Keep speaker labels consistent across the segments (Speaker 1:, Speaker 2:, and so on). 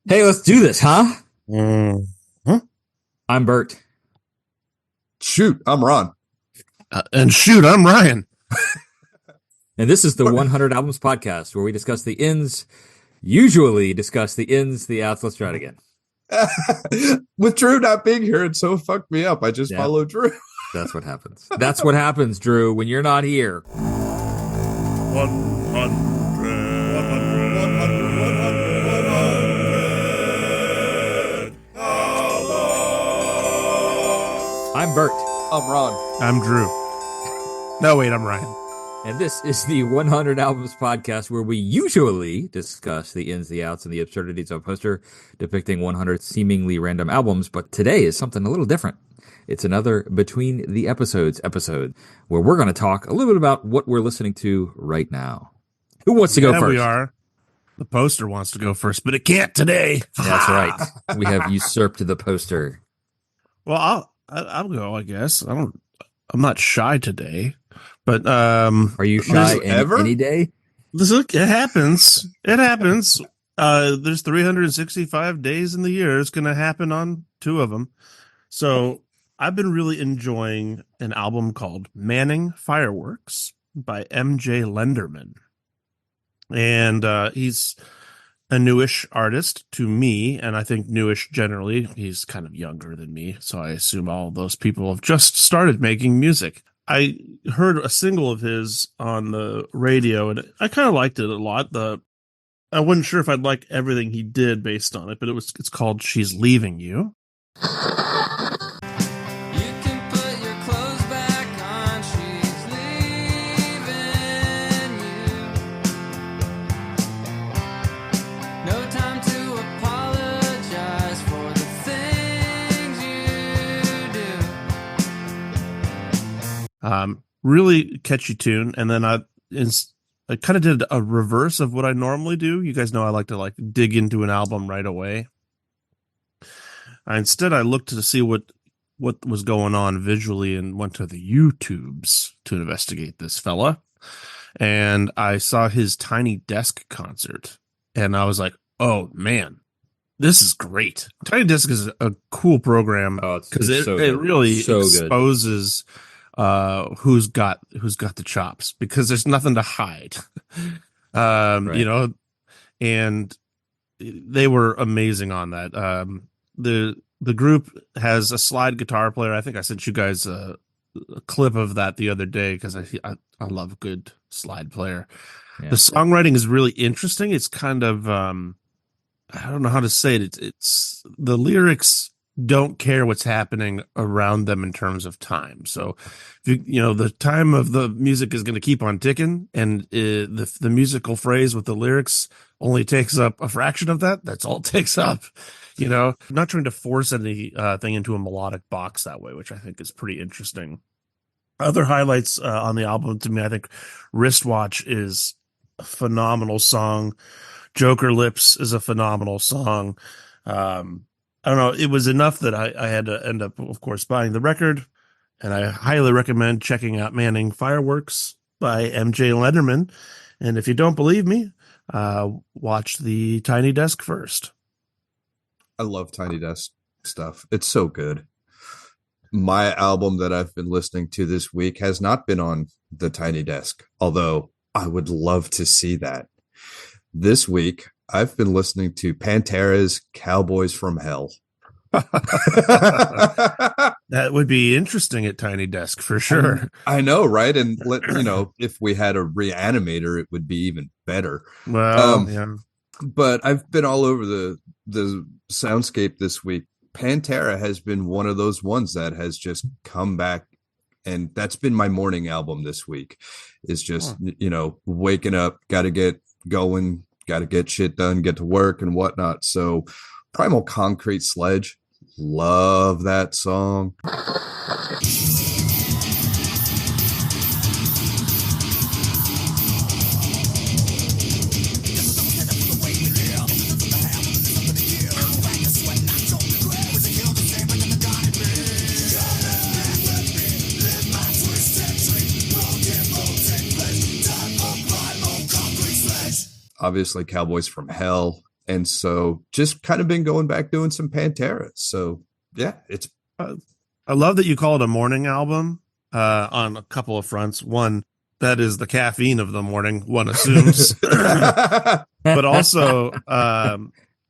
Speaker 1: Hey, let's do this, huh?
Speaker 2: Mm.
Speaker 1: I'm Bert.
Speaker 3: Shoot, I'm Ron.
Speaker 2: And shoot, I'm Ryan.
Speaker 1: And this is the 100 Albums Podcast, where we discuss the ins, usually discuss the ins, the outs. Let's try it again.
Speaker 3: With Drew not being here, it so fucked me up. I just
Speaker 1: Yep.
Speaker 3: followed Drew.
Speaker 1: That's what happens. That's what happens, Drew, when you're not here.
Speaker 2: 100.
Speaker 1: I'm Bert.
Speaker 3: I'm Ron.
Speaker 2: I'm Drew. No, wait, I'm Ryan.
Speaker 1: And this is the 100 Albums Podcast, where we usually discuss the ins, the outs, and the absurdities of a poster depicting 100 seemingly random albums. But today is something a little different. It's another Between the Episodes episode, where we're going to talk a little bit about what we're listening to right now. Who wants to go first?
Speaker 2: We are. The poster wants to go first, but it can't today.
Speaker 1: That's right. We have usurped the poster.
Speaker 2: Well, I'll go, I guess. I'm not shy today, but
Speaker 1: are you shy any day?
Speaker 2: Look, it happens. It happens. There's 365 days in the year. It's going to happen on 2 of them. So I've been really enjoying an album called Manning Fireworks by MJ Lenderman. And he's a newish artist to me, and I think newish generally. He's kind of younger than me, so I assume all those people have just started making music. I heard a single of his on the radio, and I kind of liked it a lot. I wasn't sure if I'd like everything he did based on it, but it's called She's Leaving You. Really catchy tune. And then I kind of did a reverse of what I normally do. You guys know I like to dig into an album right away. Instead, I looked to see what was going on visually and went to the YouTubes to investigate this fella. And I saw his Tiny Desk concert, and I was like, oh man, this is great. Tiny Desk is a cool program because it really exposes who's got the chops, because there's nothing to hide. Right. You know, and they were amazing on that. The group has a slide guitar player. I think I sent you guys a clip of that the other day because I love a good slide player. Yeah. The songwriting is really interesting. It's kind of I don't know how to say it. It's the lyrics don't care what's happening around them in terms of time. So, the time of the music is going to keep on ticking, and the musical phrase with the lyrics only takes up a fraction of that. That's all it takes up. I'm not trying to force anything into a melodic box that way, which I think is pretty interesting. Other highlights on the album to me, I think Wristwatch is a phenomenal song. Joker Lips is a phenomenal song. I don't know. It was enough that I had to end up, of course, buying the record, and I highly recommend checking out Manning Fireworks by MJ Lenderman. And if you don't believe me, watch the Tiny Desk first.
Speaker 3: I love Tiny Desk stuff. It's so good. My album that I've been listening to this week has not been on the Tiny Desk, although I would love to see that. This week, I've been listening to Pantera's Cowboys from Hell.
Speaker 2: That would be interesting at Tiny Desk for sure.
Speaker 3: I know, right? And if we had a reanimator, it would be even better.
Speaker 2: Well, yeah.
Speaker 3: But I've been all over the soundscape this week. Pantera has been one of those ones that has just come back, and that's been my morning album this week. Is just waking up, got to get going, got to get shit done, get to work and whatnot. So Primal Concrete Sledge, love that song. Obviously, Cowboys from Hell. And so just kind of been going back doing some Pantera. So yeah, it's
Speaker 2: I love that you call it a morning album on a couple of fronts. One, that is the caffeine of the morning, one assumes. But also,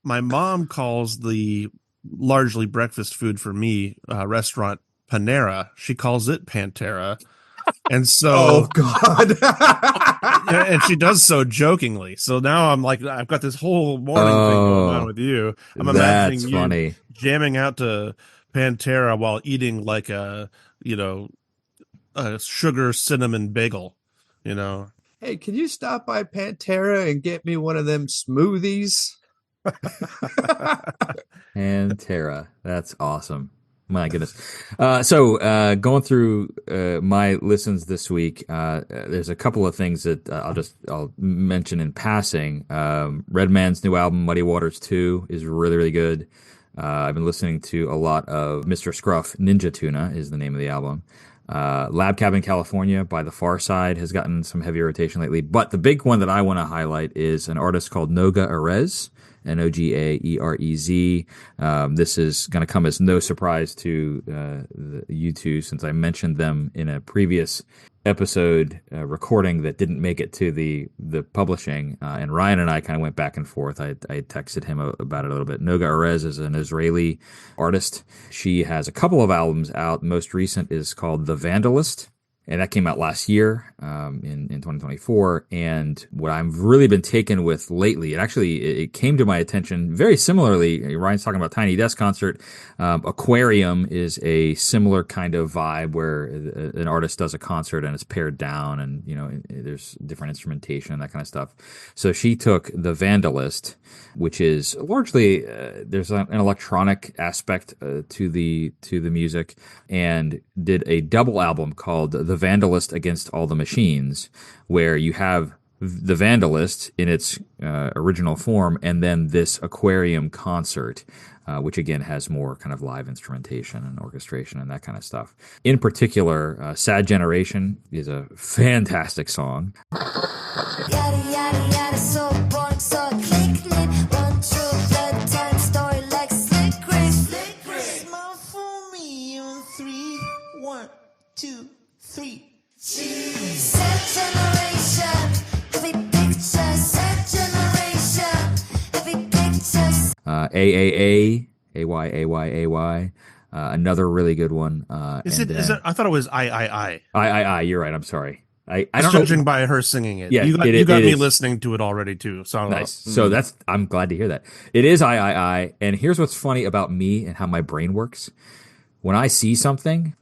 Speaker 2: my mom calls the largely breakfast food for me restaurant Panera. She calls it Pantera. And so,
Speaker 3: oh God.
Speaker 2: and she does so jokingly. So now I'm like, I've got this whole morning thing going on with you. I'm imagining
Speaker 1: That's
Speaker 2: you
Speaker 1: funny.
Speaker 2: jamming out to Pantera while eating like a sugar cinnamon bagel, you know.
Speaker 3: Hey, can you stop by Pantera and get me one of them smoothies?
Speaker 1: Pantera. That's awesome. My goodness. So going through my listens this week, there's a couple of things that I'll mention in passing. Redman's new album, Muddy Waters 2, is really, really good. I've been listening to a lot of Mr. Scruff. Ninja Tuna is the name of the album. Lab Cabin California by The Far Side has gotten some heavy rotation lately. But the big one that I want to highlight is an artist called Noga Erez. Nogaerez. This is going to come as no surprise to you two, since I mentioned them in a previous episode recording that didn't make it to the publishing. And Ryan and I kind of went back and forth. I texted him about it a little bit. Noga Erez is an Israeli artist. She has a couple of albums out. Most recent is called The Vandalist. And that came out last year, in 2024. And what I've really been taken with lately, it came to my attention very similarly. Ryan's talking about Tiny Desk Concert. Aquarium is a similar kind of vibe where an artist does a concert and it's pared down, and there's different instrumentation and that kind of stuff. So she took The Vandalist, which is largely there's an electronic aspect to the music, and did a double album called The Vandalist Against All the Machines, where you have The Vandalist in its original form, and then this Aquarium concert, which again has more kind of live instrumentation and orchestration and that kind of stuff. In particular, Sad Generation is a fantastic song.
Speaker 4: Yada yada yada, so boring, so clicklit. One true blood time story like Slick Chris. Smile for me on 3, 1, 2, 3. Sad generation, every picture. Sad generation, every picture.
Speaker 1: AAA, AYAYAY. Another really good one.
Speaker 2: Is it? I thought it was I.
Speaker 1: You're right. I'm sorry. I don't
Speaker 2: judging
Speaker 1: know.
Speaker 2: by her singing it.
Speaker 1: Yeah,
Speaker 2: you got
Speaker 1: it
Speaker 2: me
Speaker 1: is.
Speaker 2: listening to it already too. So
Speaker 1: Nice. So I'm glad to hear that. It is I. And here's what's funny about me and how my brain works. When I see something,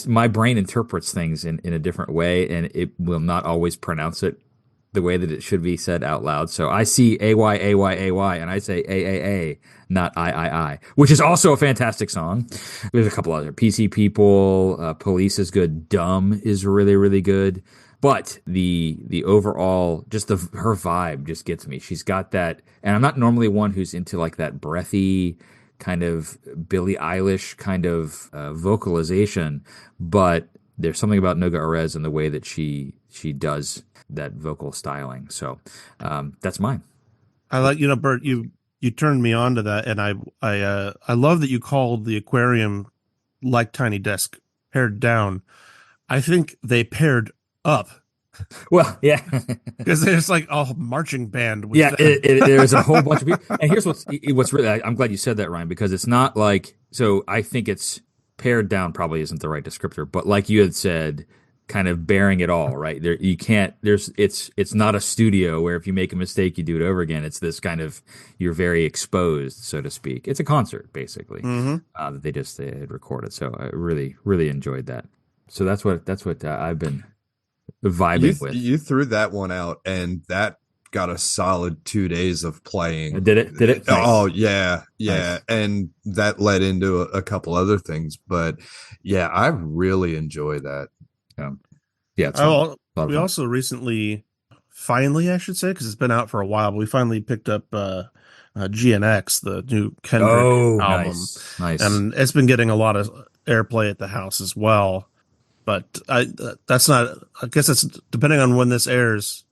Speaker 1: my brain interprets things in a different way, and it will not always pronounce it the way that it should be said out loud. So I see AYAYAY, and I say AAA, not I, which is also a fantastic song. There's a couple other PC People, Police is good, Dumb is really, really good. But the overall, just her vibe just gets me. She's got that, and I'm not normally one who's into like that breathy kind of Billie Eilish kind of vocalization, but there's something about Noga Erez and the way that she does that vocal styling. So that's mine.
Speaker 2: I like, Bert, you turned me on to that, and I love that you called the Aquarium like Tiny Desk pared down. I think they paired up.
Speaker 1: Well, yeah,
Speaker 2: because there's like a marching band. With
Speaker 1: yeah, there's a whole bunch of people. And here's what's really, I'm glad you said that, Ryan, because it's not like, so I think it's pared down probably isn't the right descriptor, but like you had said, kind of bearing it all, right? There, you can't, it's not a studio where if you make a mistake, you do it over again. It's this kind of, you're very exposed, so to speak. It's a concert, basically, that they had recorded. So I really, really enjoyed that. So that's what I've been vibing with.
Speaker 3: You threw that one out, and that got a solid 2 days of playing.
Speaker 1: Did it? Nice.
Speaker 3: Oh yeah.
Speaker 1: Nice.
Speaker 3: And that led into a couple other things, but yeah, I really enjoy that.
Speaker 1: Yeah.
Speaker 2: We also recently, finally, I should say, because it's been out for a while, but we finally picked up GNX, the new Kendrick album.
Speaker 1: Nice.
Speaker 2: And it's been getting a lot of airplay at the house as well. But that's not, I guess it's depending on when this airs.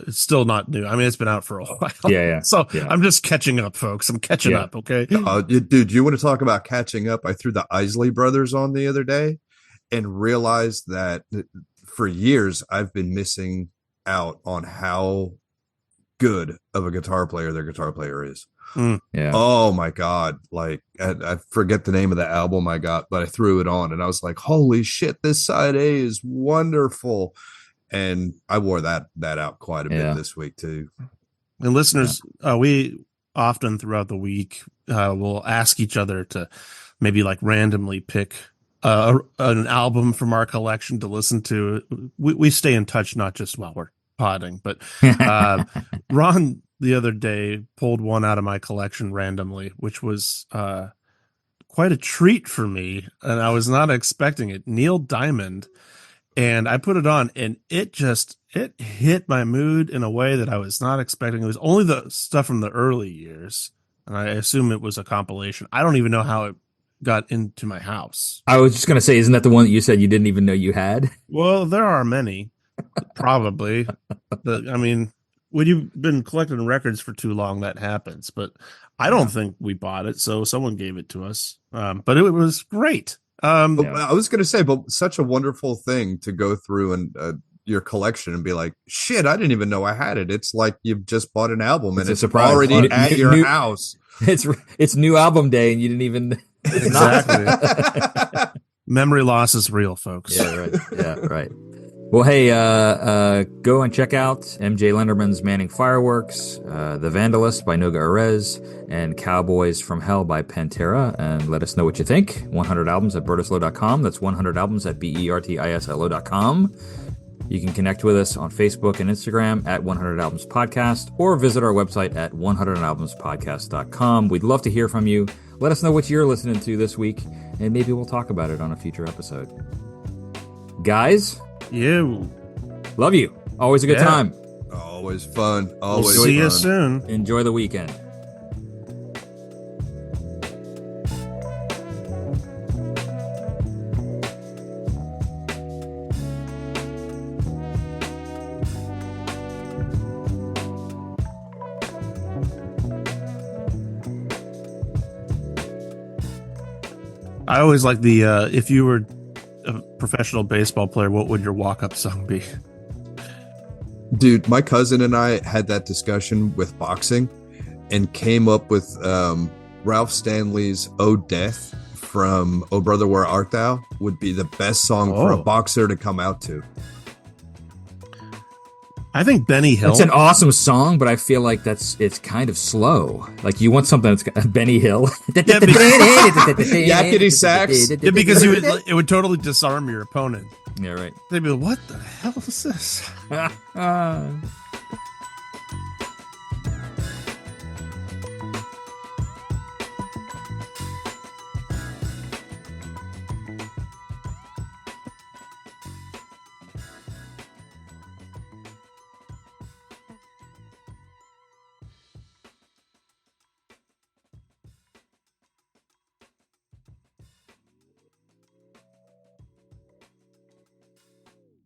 Speaker 2: It's still not new. I mean, it's been out for a while.
Speaker 1: Yeah.
Speaker 2: So
Speaker 1: Yeah.
Speaker 2: I'm just catching up, folks. I'm catching up. Okay.
Speaker 3: Dude, you want to talk about catching up? I threw the Isley Brothers on the other day and realized that for years I've been missing out on how good of a guitar player their guitar player is.
Speaker 1: Yeah.
Speaker 3: Oh my God. Like I forget the name of the album I got, but I threw it on and I was like, holy shit, this side A is wonderful. And I wore that out quite a bit this week too.
Speaker 2: And listeners, we often throughout the week will ask each other to maybe like randomly pick an album from our collection to listen to. We stay in touch, not just while we're podding, but Ron the other day pulled one out of my collection randomly, which was quite a treat for me, and I was not expecting it. Neil Diamond, and I put it on, and it hit my mood in a way that I was not expecting. It was only the stuff from the early years, and I assume it was a compilation. I don't even know how it got into my house.
Speaker 1: I was just going to say, isn't that the one that you said you didn't even know you had?
Speaker 2: Well, there are many, probably. I mean, when you've been collecting records for too long, that happens. But I don't think we bought it, so someone gave it to us. But it was great.
Speaker 3: I was going to say, but such a wonderful thing to go through and your collection and be like, shit, I didn't even know I had it. It's like you've just bought an album and it's already at your house.
Speaker 1: It's new album day and you didn't even.
Speaker 2: Exactly. Memory loss is real, folks.
Speaker 1: Yeah, right. Yeah, right. Well, hey, go and check out MJ Lenderman's Manning Fireworks, The Vandalist by Noga Erez, and Cowboys from Hell by Pantera, and let us know what you think. 100 albums at bertislow.com. That's 100 albums at bertislo.com. You can connect with us on Facebook and Instagram at 100 Albums Podcast, or visit our website at 100albumspodcast.com. We'd love to hear from you. Let us know what you're listening to this week, and maybe we'll talk about it on a future episode. Guys,
Speaker 2: you.
Speaker 1: Love you. Always a good time.
Speaker 3: Always fun. Always
Speaker 2: we'll see
Speaker 3: fun.
Speaker 2: you soon.
Speaker 1: Enjoy the weekend.
Speaker 2: I always like the if you were a professional baseball player, what would your walk-up song be?
Speaker 3: Dude, my cousin and I had that discussion with boxing and came up with Ralph Stanley's "Oh Death" from "Oh Brother Where Art Thou" would be the best song for a boxer to come out to.
Speaker 2: I think Benny Hill.
Speaker 1: It's an awesome song, but I feel like it's kind of slow. Like you want something that's got Benny Hill.
Speaker 3: Yakety sax.
Speaker 2: Yeah, because it would totally disarm your opponent.
Speaker 1: Yeah, right.
Speaker 2: They'd be like, what the hell is this?